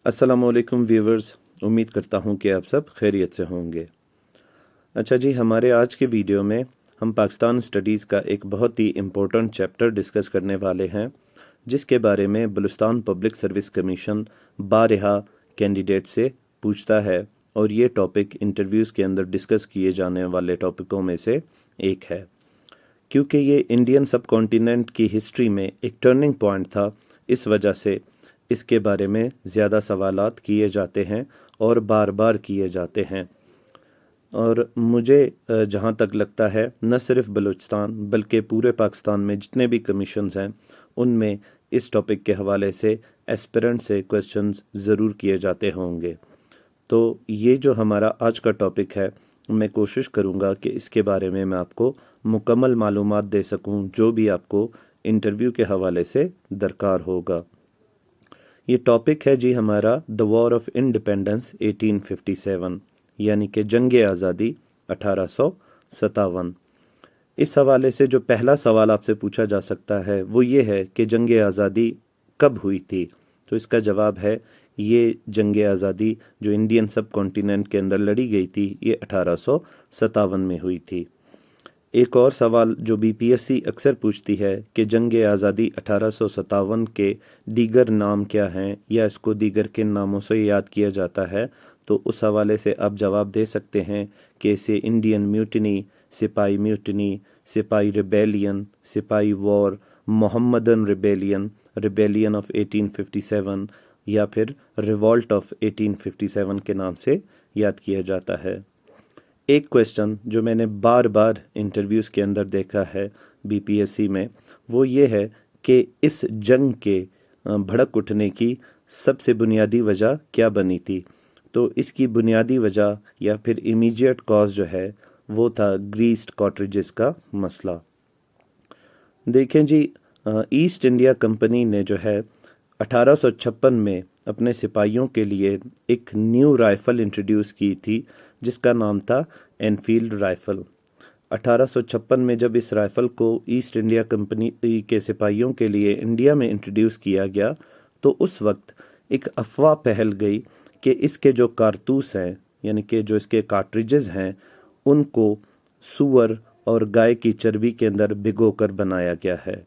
अस्सलामुअलैकुम व्यूवर्स। उम्मीद करता हूँ कि आप सब खैरियत से होंगे। अच्छा जी, हमारे आज के वीडियो में हम पाकिस्तान स्टडीज़ का एक बहुत ही इम्पोर्टेंट चैप्टर डिस्कस करने वाले हैं, जिसके बारे में बलूचिस्तान पब्लिक सर्विस कमीशन बारहा कैंडिडेट से पूछता है और ये टॉपिक इंटरव्यूज़ के अंदर डिस्कस किए जाने वाले टॉपिकों में से एक है। क्योंकि ये इंडियन सब कॉन्टिनेंट की हिस्ट्री में एक टर्निंग पॉइंट था, इस वजह से इसके बारे में ज़्यादा सवालात किए जाते हैं और बार बार किए जाते हैं। और मुझे जहाँ तक लगता है, न सिर्फ बलूचिस्तान बल्कि पूरे पाकिस्तान में जितने भी कमीशंस हैं उनमें इस टॉपिक के हवाले से एस्पिरेंट से क्वेश्चंस ज़रूर किए जाते होंगे। तो ये जो हमारा आज का टॉपिक है, मैं कोशिश करूँगा कि इसके बारे में मैं आपको मुकम्मल मालूमात दे सकूँ, जो भी आपको इंटरव्यू के हवाले से दरकार होगा। ये टॉपिक है जी हमारा द वॉर ऑफ इंडिपेंडेंस 1857, यानी कि जंग आज़ादी 1857। इस हवाले से जो पहला सवाल आपसे पूछा जा सकता है वो ये है कि जंग आज़ादी कब हुई थी। तो इसका जवाब है, ये जंग आज़ादी जो इंडियन सब कॉन्टिनेंट के अंदर लड़ी गई थी, ये 1857 में हुई थी। एक और सवाल जो बीपीएससी अक्सर पूछती है कि जंग आज़ादी 1857 के दीगर नाम क्या हैं या इसको दीगर किन नामों से याद किया जाता है, तो उस हवाले से आप जवाब दे सकते हैं कि इसे इंडियन म्यूटिनी, सिपाही म्यूटिनी, सिपाही रिबेलियन, सिपाही war, Mohammedan rebellion, rebellion of 1857 या फिर रिवॉल्ट ऑफ 1857 के नाम से याद किया जाता है। एक क्वेश्चन जो मैंने बार बार इंटरव्यूज़ के अंदर देखा है बीपीएससी में, वो ये है कि इस जंग के भड़क उठने की सबसे बुनियादी वजह क्या बनी थी। तो इसकी बुनियादी वजह या फिर इमीडिएट कॉज जो है वो था ग्रीस्ड कॉटरेजेस का मसला। देखें जी, ईस्ट इंडिया कंपनी ने जो है 1856 में अपने सिपाहियों के लिए एक न्यू राइफ़ल इंट्रोड्यूस की थी, जिसका नाम था एनफील्ड राइफ़ल। 1856 में जब इस राइफ़ल को ईस्ट इंडिया कंपनी के सिपाहियों के लिए इंडिया में इंट्रोड्यूस किया गया, तो उस वक्त एक अफवाह फैल गई कि इसके जो कारतूस हैं, यानी कि जो इसके कार्ट्रिजेस हैं, उनको सूअर और गाय की चर्बी के अंदर भिगोकर बनाया गया है।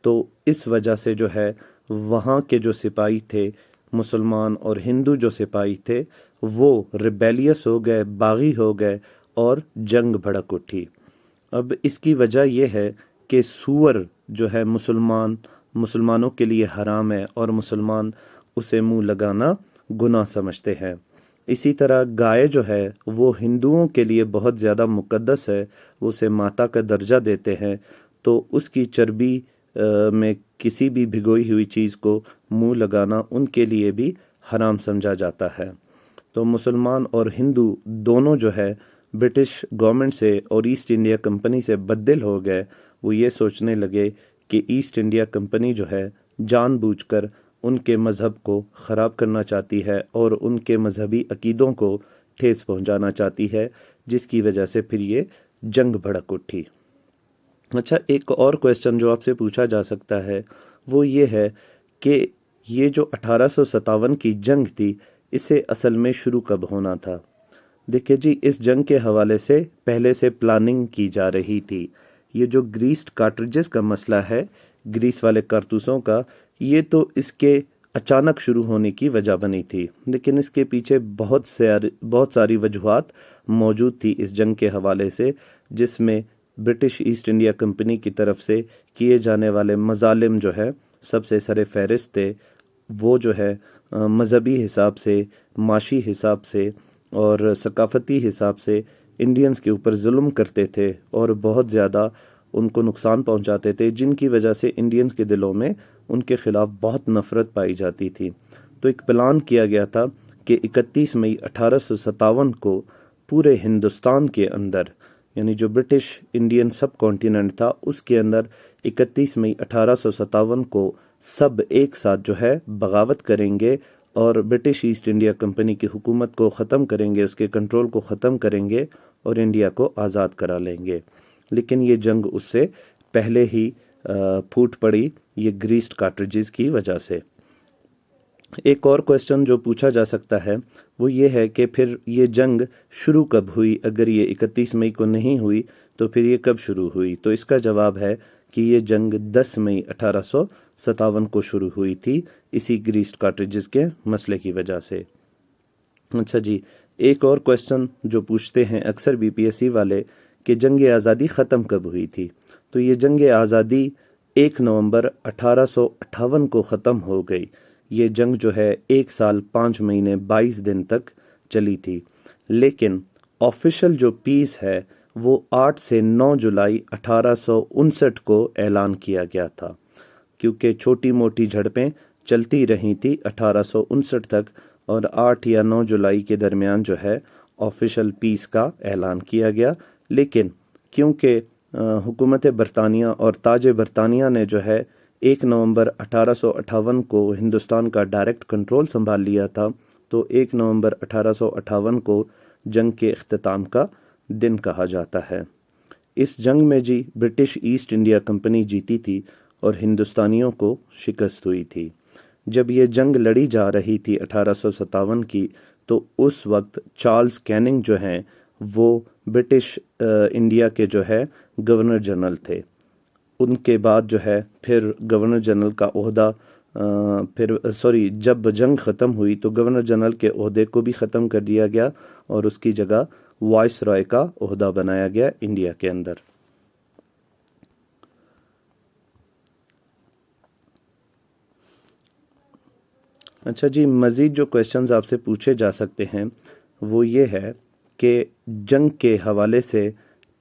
तो इस वजह से जो है वहाँ के जो सिपाही थे, मुसलमान और हिंदू जो सिपाही थे, वो रिबेलियस हो गए, बागी हो गए और जंग भड़क उठी। अब इसकी वजह यह है कि सूअर जो है मुसलमानों के लिए हराम है और मुसलमान उसे मुंह लगाना गुनाह समझते हैं। इसी तरह गाय जो है वो हिंदुओं के लिए बहुत ज़्यादा मुकद्दस है, वो उसे माता का दर्जा देते हैं। तो उसकी चर्बी में किसी भी भिगोई हुई चीज़ को मुंह लगाना उनके लिए भी हराम समझा जाता है। तो मुसलमान और हिंदू दोनों जो है ब्रिटिश गवर्नमेंट से और ईस्ट इंडिया कंपनी से बददिल हो गए। वो ये सोचने लगे कि ईस्ट इंडिया कंपनी जो है जानबूझकर उनके मज़हब को ख़राब करना चाहती है और उनके मजहबी अकीदों को ठेस पहुंचाना चाहती है, जिसकी वजह से फिर ये जंग भड़क उठी। अच्छा, एक और क्वेश्चन जो आपसे पूछा जा सकता है वो ये है कि ये जो 1857 की जंग थी, इसे असल में शुरू कब होना था। देखिए जी, इस जंग के हवाले से पहले से प्लानिंग की जा रही थी। ये जो ग्रीस्ड कार्ट्रिजेस का मसला है, ग्रीस वाले कारतूसों का, ये तो इसके अचानक शुरू होने की वजह बनी थी, लेकिन इसके पीछे बहुत सारी वजूहात मौजूद थी इस जंग के हवाले से, जिसमें ब्रिटिश ईस्ट इंडिया कंपनी की तरफ से किए जाने वाले मजालिम जो है सबसे सरे फहरिस्त थे। वो जो है मजहबी हिसाब से, माशी हिसाब से और सकाफती हिसाब से इंडियंस के ऊपर जुल्म करते थे और बहुत ज़्यादा उनको नुकसान पहुंचाते थे, जिनकी वजह से इंडियंस के दिलों में उनके ख़िलाफ़ बहुत नफ़रत पाई जाती थी। तो एक प्लान किया गया था कि 31 मई 1857 को पूरे हिंदुस्तान के अंदर, यानी जो ब्रिटिश इंडियन सब कॉन्टिनेंट था उसके अंदर 31 मई 1857 को सब एक साथ जो है बगावत करेंगे और ब्रिटिश ईस्ट इंडिया कंपनी की हुकूमत को ख़त्म करेंगे, उसके कंट्रोल को ख़त्म करेंगे और इंडिया को आज़ाद करा लेंगे। लेकिन ये जंग उससे पहले ही फूट पड़ी, ये ग्रीस्ड कार्ट्रिजेस की वजह से। एक और क्वेश्चन जो पूछा जा सकता है वो ये है कि फिर ये जंग शुरू कब हुई। अगर ये 31 मई को नहीं हुई तो फिर ये कब शुरू हुई। तो इसका जवाब है कि ये जंग 10 मई 1857 को शुरू हुई थी, इसी ग्रीस कार्ट्रिजेस के मसले की वजह से। अच्छा जी, एक और क्वेश्चन जो पूछते हैं अक्सर बीपीएससी वाले कि जंग आज़ादी ख़त्म कब हुई थी। तो ये जंग आज़ादी 1 नवंबर 1858 को ख़त्म हो गई। ये जंग जो है 1 साल 5 महीने 22 दिन तक चली थी, लेकिन ऑफिशियल जो पीस है वो 8 से 9 जुलाई 1859 को ऐलान किया गया था, क्योंकि छोटी मोटी झड़पें चलती रही थी 1859 तक, और 8 या 9 जुलाई के दरमियान जो है ऑफिशियल पीस का ऐलान किया गया। लेकिन क्योंकि हुकूमत बरतानिया और ताज बरतानिया ने जो है 1 नवंबर 1858 को हिंदुस्तान का डायरेक्ट कंट्रोल संभाल लिया था, तो 1 नवंबर 1858 को जंग के इख्तिताम का दिन कहा जाता है। इस जंग में जी ब्रिटिश ईस्ट इंडिया कंपनी जीती थी और हिंदुस्तानियों को शिकस्त हुई थी। जब ये जंग लड़ी जा रही थी 1857 की, तो उस वक्त चार्ल्स कैनिंग जो हैं वो ब्रिटिश इंडिया के जो है गवर्नर जनरल थे। उनके बाद जो है फिर गवर्नर जनरल का ओहदा जब जंग ख़त्म हुई तो गवर्नर जनरल के ओहदे को भी ख़त्म कर दिया गया और उसकी जगह वाइस रॉय का ओहदा बनाया गया इंडिया के अंदर। अच्छा जी, मज़ीद जो क्वेश्चंस आपसे पूछे जा सकते हैं वो ये है कि जंग के हवाले से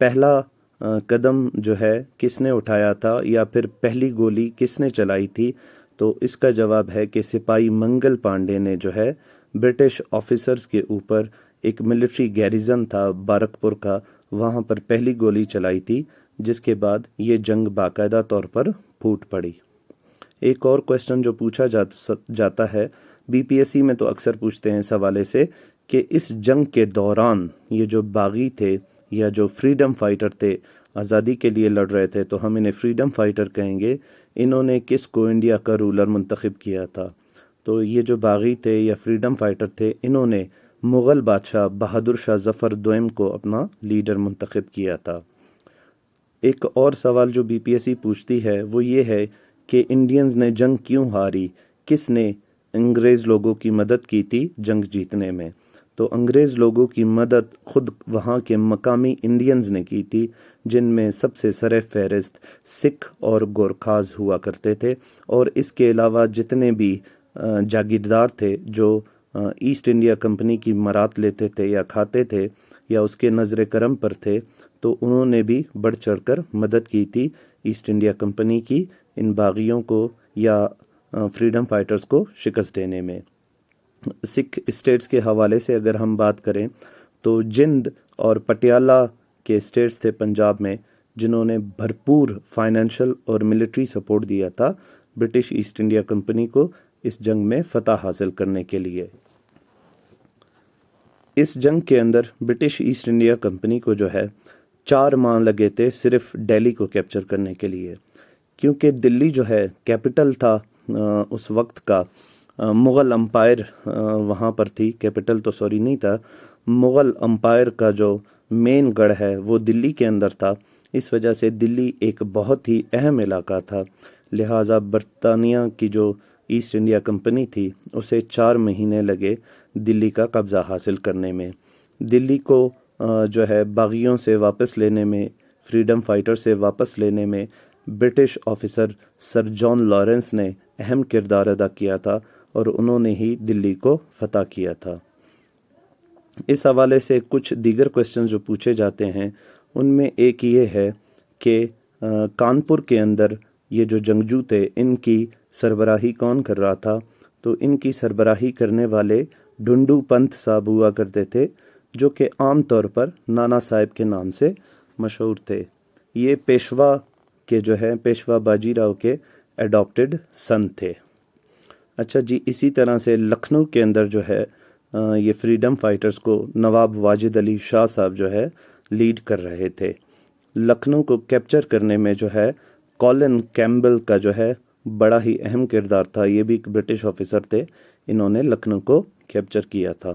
पहला कदम जो है किसने उठाया था, या फिर पहली गोली किसने चलाई थी। तो इसका जवाब है कि सिपाही मंगल पांडे ने जो है ब्रिटिश ऑफिसर्स के ऊपर एक मिलिट्री गैरिजन था बारकपुर का, वहाँ पर पहली गोली चलाई थी, जिसके बाद ये जंग बाकायदा तौर पर फूट पड़ी। एक और क्वेश्चन जो पूछा जाता है बीपीएससी में, तो अक्सर पूछते हैं इस हवाले से कि इस जंग के दौरान ये जो बागी थे या जो फ्रीडम फाइटर थे, आज़ादी के लिए लड़ रहे थे, तो हम इन्हें फ्रीडम फाइटर कहेंगे, इन्होंने किसको इंडिया का रूलर मुंतखब किया था। तो ये जो बागी थे या फ्रीडम फाइटर थे, इन्होंने मुग़ल बादशाह बहादुर शाह ज़फ़र दोम को अपना लीडर मुंतखब किया था। एक और सवाल जो बीपीएससी पूछती है वो ये है कि इंडियंस ने जंग क्यों हारी, किसने अंग्रेज़ लोगों की मदद की थी जंग जीतने में। तो अंग्रेज़ लोगों की मदद खुद वहाँ के मकामी इंडियंस ने की थी, जिनमें सबसे सरे फहरिस्त सिख और गोरखाज हुआ करते थे, और इसके अलावा जितने भी जागीरदार थे जो ईस्ट इंडिया कंपनी की मरात लेते थे या खाते थे या उसके नज़र करम पर थे, तो उन्होंने भी बढ़ चढ़कर मदद की थी ईस्ट इंडिया कंपनी की इन बागियों को या फ्रीडम फाइटर्स को शिकस्त देने में। सिख स्टेट्स के हवाले से अगर हम बात करें तो जिंद और पटियाला के स्टेट्स थे पंजाब में, जिन्होंने भरपूर फाइनेंशियल और मिलिट्री सपोर्ट दिया था ब्रिटिश ईस्ट इंडिया कंपनी को इस जंग में फतह हासिल करने के लिए। इस जंग के अंदर ब्रिटिश ईस्ट इंडिया कंपनी को जो है 4 माह लगे थे सिर्फ दिल्ली को कैप्चर करने के लिए, क्योंकि दिल्ली जो है कैपिटल था उस वक्त का। मुग़ल अम्पायर वहाँ पर थी, कैपिटल तो नहीं था। मुग़ल अम्पायर का जो मेन गढ़ है वो दिल्ली के अंदर था। इस वजह से दिल्ली एक बहुत ही अहम इलाका था, लिहाजा बरतानिया की जो ईस्ट इंडिया कंपनी थी उसे 4 महीने लगे दिल्ली का कब्ज़ा हासिल करने में। दिल्ली को जो है बागियों से वापस लेने में, फ्रीडम फाइटर से वापस लेने में British officer sir John Lawrence ने अहम किरदार अदा किया था और उन्होंने ही दिल्ली को फतह किया था। इस हवाले से कुछ दीगर क्वेश्चन जो पूछे जाते हैं उनमें एक ये है कि कानपुर के अंदर ये जो जंगजू थे इनकी सरबराही कौन कर रहा था। तो इनकी सरबराही करने वाले ढूंढू पंत साहब हुआ करते थे, जो कि आम तौर पर नाना साहब के नाम से मशहूर थे। ये पेशवा के जो है पेशवा बाजीराव के एडॉप्टेड सन थे। अच्छा जी, इसी तरह से लखनऊ के अंदर जो है ये फ्रीडम फाइटर्स को नवाब वाजिद अली शाह साहब जो है लीड कर रहे थे। लखनऊ को कैप्चर करने में जो है कॉलिन कैम्बल का जो है बड़ा ही अहम किरदार था। ये भी एक ब्रिटिश ऑफिसर थे। انہوں نے لکھنؤ کو کیپچر کیا تھا۔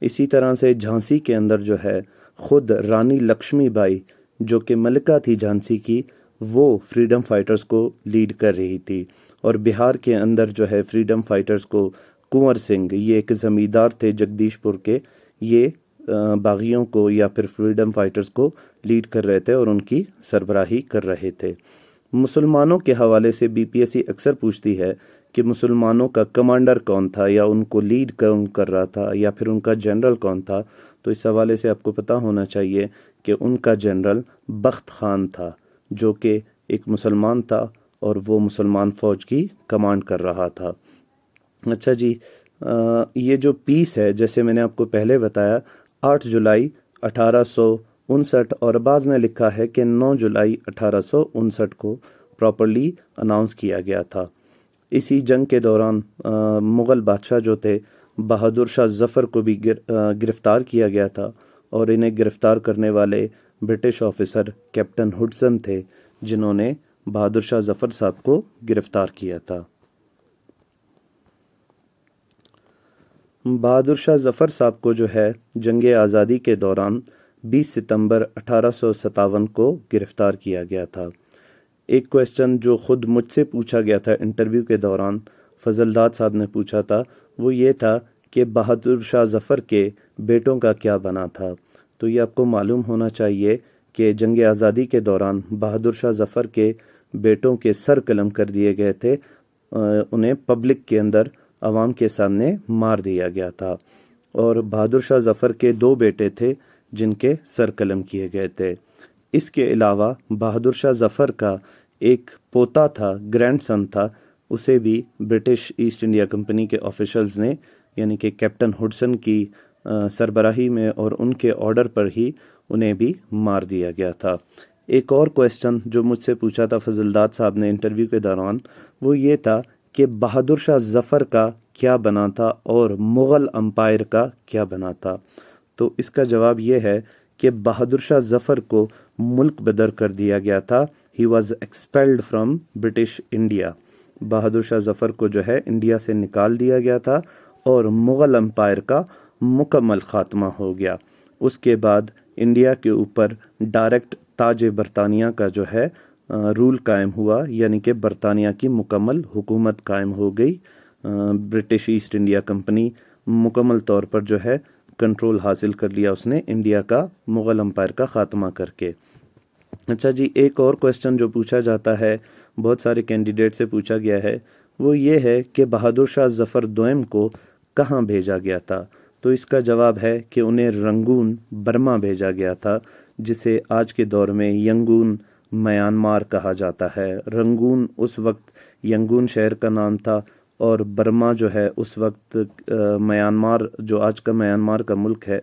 اسی طرح سے جھانسی کے اندر جو ہے خود رانی لکشمی بائی جو کہ ملکہ تھی جھانسی کی، وہ فریڈم فائٹرز کو لیڈ کر رہی تھی، اور بہار کے اندر جو ہے فریڈم فائٹرز کو کنور سنگھ، یہ ایک زمیندار تھے جگدیش پور کے، یہ باغیوں کو یا پھر فریڈم فائٹرز کو لیڈ کر رہے تھے اور ان کی سربراہی کر رہے تھے۔ مسلمانوں کے حوالے سے بی پی ایس سی اکثر پوچھتی ہے کہ مسلمانوں کا کمانڈر کون تھا، یا ان کو لیڈ کون کر رہا تھا، یا پھر ان کا جنرل کون تھا۔ تو اس حوالے سے آپ کو پتہ ہونا چاہیے کہ ان کا جنرل بخت خان تھا، جو کہ ایک مسلمان تھا اور وہ مسلمان فوج کی کمانڈ کر رہا تھا۔ اچھا جی، یہ جو پیس ہے، جیسے میں نے آپ کو پہلے بتایا، 8 جولائی 1859، اور بعض نے لکھا ہے کہ 9 جولائی 1859 کو پراپرلی اناؤنس کیا گیا تھا۔ اسی جنگ کے دوران مغل بادشاہ جو تھے بہادر شاہ ظفر کو بھی گرفتار کیا گیا تھا، اور انہیں گرفتار کرنے والے برٹش آفیسر کیپٹن ہڈسن تھے، جنہوں نے بہادر شاہ ظفر صاحب کو گرفتار کیا تھا۔ بہادر شاہ ظفر صاحب کو جو ہے جنگ آزادی کے دوران 20 ستمبر 1857 کو گرفتار کیا گیا تھا۔ ایک کویسچن جو خود مجھ سے پوچھا گیا تھا انٹرویو کے دوران، فضل داد صاحب نے پوچھا تھا، وہ یہ تھا کہ بہادر شاہ ظفر کے بیٹوں کا کیا بنا تھا۔ تو یہ آپ کو معلوم ہونا چاہیے کہ جنگ آزادی کے دوران بہادر شاہ ظفر کے بیٹوں کے سر قلم کر دیے گئے تھے، انہیں پبلک کے اندر عوام کے سامنے مار دیا گیا تھا، اور بہادر شاہ ظفر کے 2 بیٹے تھے جن کے سر قلم کیے گئے تھے۔ اس کے علاوہ بہادر شاہ ظفر کا ایک پوتا تھا، گرینڈ سن تھا، اسے بھی برٹش ایسٹ انڈیا کمپنی کے آفیشلز نے، یعنی کہ کیپٹن ہڈسن کی سربراہی میں اور ان کے آرڈر پر ہی انہیں بھی مار دیا گیا تھا۔ ایک اور کویسچن جو مجھ سے پوچھا تھا فضل داد صاحب نے انٹرویو کے دوران، وہ یہ تھا کہ بہادر شاہ ظفر کا کیا بنا تھا اور مغل امپائر کا کیا بنا تھا۔ تو اس کا جواب یہ ہے کہ بہادر شاہ ظفر کو ملک بدر کر دیا گیا تھا، he was expelled from British India. Bahadur Shah Zafar کو جو ہے انڈیا سے نکال دیا گیا تھا، اور مغل امپائر کا مکمل خاتمہ ہو گیا۔ اس کے بعد انڈیا کے اوپر ڈائریکٹ تاج برطانیہ کا جو ہے رول قائم ہوا، یعنی کہ برطانیہ کی مکمل حکومت قائم ہو گئی۔ برٹش ایسٹ انڈیا کمپنی مکمل طور پر جو ہے کنٹرول حاصل کر لیا اس نے انڈیا کا، مغل امپائر کا خاتمہ کر کے۔ اچھا جی، ایک اور کویسچن جو پوچھا جاتا ہے، بہت سارے کینڈیڈیٹ سے پوچھا گیا ہے، وہ یہ ہے کہ بہادر شاہ ظفر دوئم کو کہاں بھیجا گیا تھا۔ تو اس کا جواب ہے کہ انہیں رنگون، برما بھیجا گیا تھا، جسے آج کے دور میں ینگون میانمار کہا جاتا ہے۔ رنگون اس وقت ینگون شہر کا نام تھا، اور برما جو ہے اس وقت میانمار، جو آج کا میانمار کا ملک ہے،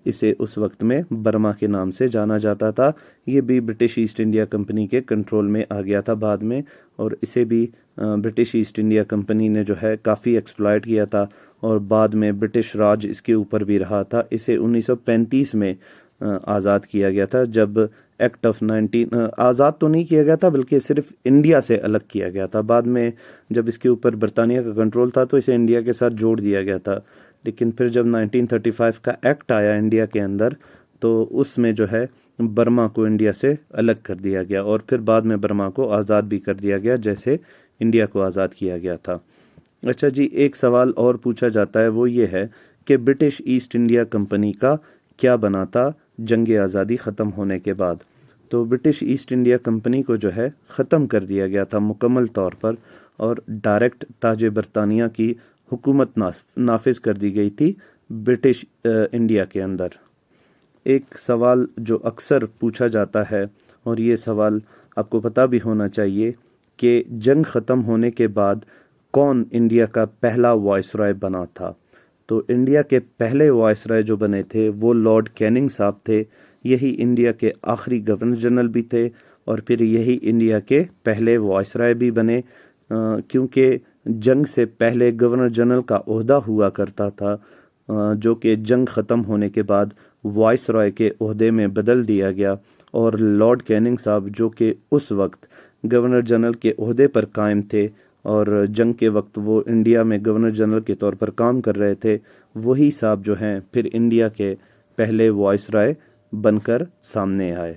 اسے اس وقت میں برما کے نام سے جانا جاتا تھا۔ یہ بھی برٹش ایسٹ انڈیا کمپنی کے کنٹرول میں آ گیا تھا بعد میں، اور اسے بھی برٹش ایسٹ انڈیا کمپنی نے جو ہے کافی ایکسپلائٹ کیا تھا، اور بعد میں برٹش راج اس کے اوپر بھی رہا تھا۔ اسے 1935 میں آزاد کیا گیا تھا، جب ایکٹ آف 19 آزاد تو نہیں کیا گیا تھا، بلکہ صرف انڈیا سے الگ کیا گیا تھا۔ بعد میں جب اس کے اوپر برطانیہ کا کنٹرول تھا تو اسے انڈیا کے ساتھ جوڑ دیا گیا تھا، لیکن پھر جب 1935 کا ایکٹ آیا انڈیا کے اندر، تو اس میں جو ہے برما کو انڈیا سے الگ کر دیا گیا، اور پھر بعد میں برما کو آزاد بھی کر دیا گیا جیسے انڈیا کو آزاد کیا گیا تھا۔ اچھا جی، ایک سوال اور پوچھا جاتا ہے، وہ یہ ہے کہ برٹش ایسٹ انڈیا کمپنی کا کیا بنا تھا جنگ آزادی ختم ہونے کے بعد۔ تو برٹش ایسٹ انڈیا کمپنی کو جو ہے ختم کر دیا گیا تھا مکمل طور پر، اور ڈائریکٹ تاج برطانیہ کی حکومت نافذ کر دی گئی تھی برٹش انڈیا کے اندر۔ ایک سوال جو اکثر پوچھا جاتا ہے، اور یہ سوال آپ کو پتہ بھی ہونا چاہیے، کہ جنگ ختم ہونے کے بعد کون انڈیا کا پہلا وائس رائے بنا تھا۔ تو انڈیا کے پہلے وائس رائے جو بنے تھے وہ لارڈ کیننگ صاحب تھے، یہی انڈیا کے آخری گورنر جنرل بھی تھے، اور پھر یہی انڈیا کے پہلے وائس رائے بھی بنے، کیونکہ جنگ سے پہلے گورنر جنرل کا عہدہ ہوا کرتا تھا، جو کہ جنگ ختم ہونے کے بعد وائس رائے کے عہدے میں بدل دیا گیا، اور لارڈ کیننگ صاحب جو کہ اس وقت گورنر جنرل کے عہدے پر قائم تھے، اور جنگ کے وقت وہ انڈیا میں گورنر جنرل کے طور پر کام کر رہے تھے، وہی صاحب جو ہیں پھر انڈیا کے پہلے وائس رائے بن کر سامنے آئے۔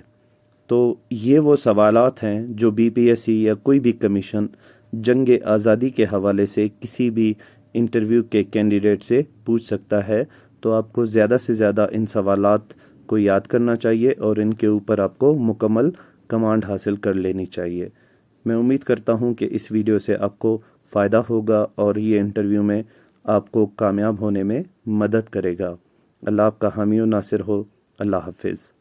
تو یہ وہ سوالات ہیں جو بی پی ایس سی یا کوئی بھی کمیشن جنگ آزادی کے حوالے سے کسی بھی انٹرویو کے کینڈیڈیٹ سے پوچھ سکتا ہے۔ تو آپ کو زیادہ سے زیادہ ان سوالات کو یاد کرنا چاہیے اور ان کے اوپر آپ کو مکمل کمانڈ حاصل کر لینی چاہیے۔ میں امید کرتا ہوں کہ اس ویڈیو سے آپ کو فائدہ ہوگا اور یہ انٹرویو میں آپ کو کامیاب ہونے میں مدد کرے گا۔ اللہ آپ کا حامی و ناصر ہو۔ اللہ حافظ۔